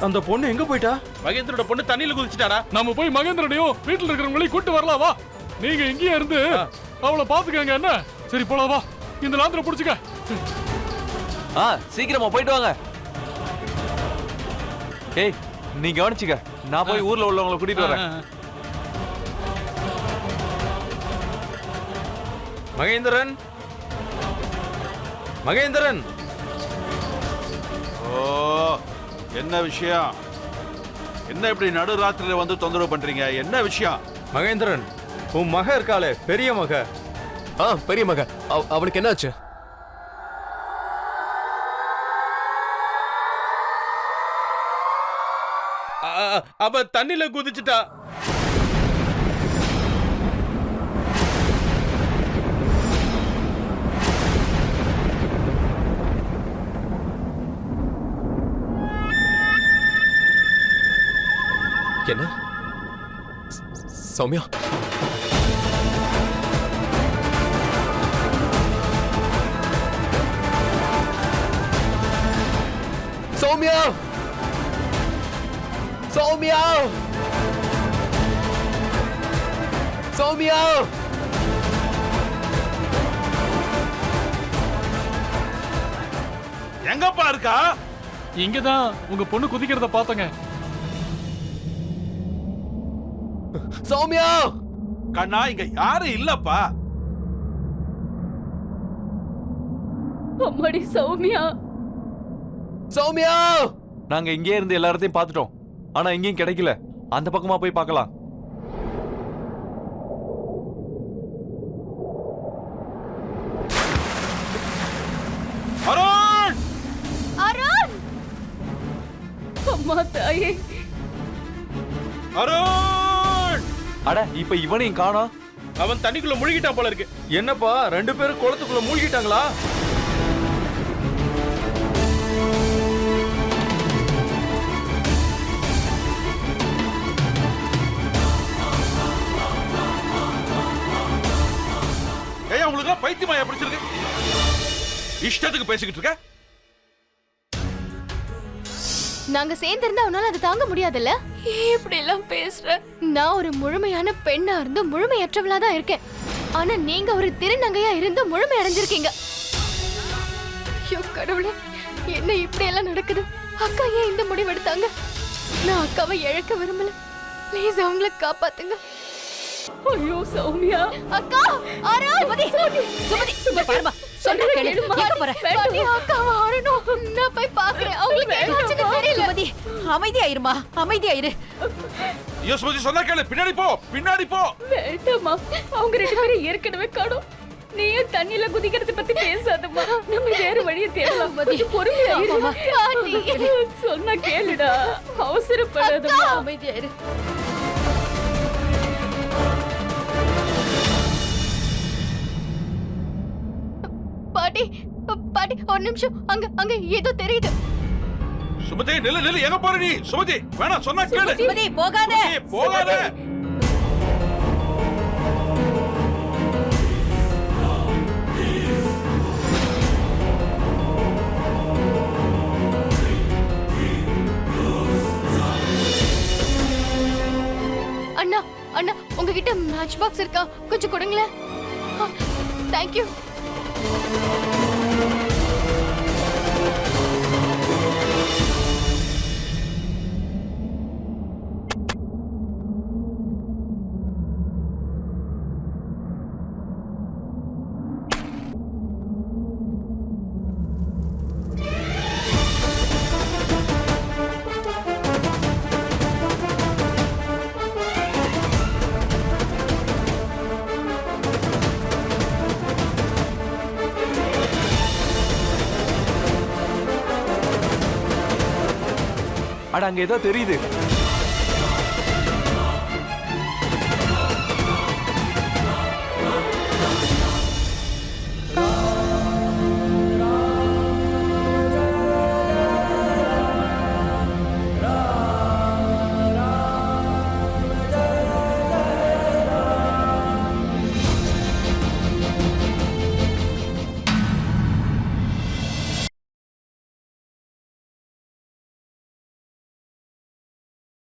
அந்த பொண்ணு எங்க போயிட்டா? மகேந்திரோட பொண்ணு தண்ணியில குதிச்சிட்டாடா. நம்ம போய் மகேந்திரனையும் வீட்டுல இருக்கிறவங்களையும் கூட்டு வரலாம் வா. நீங்க இங்கேயே இருந்து அவளை பாத்துக்கங்க என்ன. சரி போலாம் வா. இந்த லாந்தர புடிச்சுக்க. சீக்கிரமா போயிட்டு வாங்க. ஏய் நீ கவனிச்சுக்க, நான் போய் ஊர்ல உள்ளவங்களை கூட்டிட்டு வரேன். மகேந்திரன், மகேந்திரன். ஓ என்ன விஷயம்? என்ன இப்படி நடுராத்திரியில வந்து தொந்தரவு பண்றீங்க? என்ன விஷயம்? மகேந்திரன், உன் மக இருக்காளே, பெரிய மக. பெரிய மக. அவளுக்கு என்னாச்சு? அவ தண்ணியில குதிச்சிட்டா. என்ன? சௌமியா, சௌமியா, சௌமியா, சௌமியா. எங்கப்பா இருக்கா? இங்கதான் உங்க பொண்ணு குதிக்கிறத பாத்தங்க. சௌமியா, கண்ணா இங்க யாரும் இல்லப்பா. அம்மாடி சௌமியா, சௌமியா. நாங்க இங்கே இருந்து எல்லா இடத்தையும் பார்த்துட்டோம், ஆனா எங்கேயும் கிடைக்கல. அந்த பக்கமா போய் பார்க்கலாம். அருண், அருண்! அம்மா தாயே, அருண்! அட இப்ப இவனையும் காணோம். அவன் தண்ணிக்குள்ள முழுகிட்டான் போல இருக்கு. என்னப்பா, 2 பேரும் குளத்துக்குள்ள மூழ்கிட்டாங்களா? ஏய் உங்களுக்கு பைத்தியமாயா பிடிச்சிருக்கு? இஷ்டத்துக்கு பேசிக்கிட்டு இருக்க? நாங்க சேர்ந்திருந்தா அவனால அது தாங்க முடியாதுல்ல? இப்படி எல்லாம் பேசுற. நான் ஒரு முழுமையான பெண்ணா இருந்து முழுமையற்றவளா தான் இருக்கேன். ஆனா நீங்க ஒரு திருநங்கையா இருந்து முழுமை அடைஞ்சிருக்கீங்க. ஐயோ கடவுளே, என்ன இப்படி எல்லாம் நடக்குது? அக்கா ஏன் இந்த முடிவு எடுத்தாங்க? நான் அக்காவை இழக்க விரும்பல. ப்ளீஸ் அவங்கள காப்பாத்துங்க. ஐயோ சௌமியா, அக்கா, ஆரா, சுமதி, சுமதி, சும்மா பாருமா. சொல்ற கேளு. எங்க போற? பாட்டி, அக்காவை ஆரணும். நான் போய் பார்க்கறேன். அவங்களுக்கு என்னாச்சுன்னு தெரியல. சுமதி, அமைதியாயிருமா, அமைதியாயிரு. ஐயோ சுமதி, சொன்னா கேளு. பின்னாடி போ, பின்னாடி போ. வேண்டாமா, அவங்க 2 பேரும் ஏற்கனவே காணோம். நீயும் தண்ணியில குதிக்கிறத பத்தி பேசாதம்மா. நம்ம வேற வழியை தேடலாம். கொஞ்சம் பொறுமையா இரு. பாட்டி, சொன்னா கேளுடா. அவசரப்படாதம்மா. அமைதியாயிரு. பாட்டி, பாட்டி, ஒரு நிமிஷம். அங்க ஏதோ தெரியுது. சுமதி நில்லு நில்லு. எங்க போற நீ? சுமதி வேணாம், சொன்னா கேளு. சுமதி போகாத, சுமதி, போகாத. அண்ணா, அண்ணா, உங்ககிட்ட மேட்ச் பாக்ஸ் இருக்கா? கொஞ்சம் கொடுங்களேன். Thank you. அட அங்க ஏதோ தெரியுது.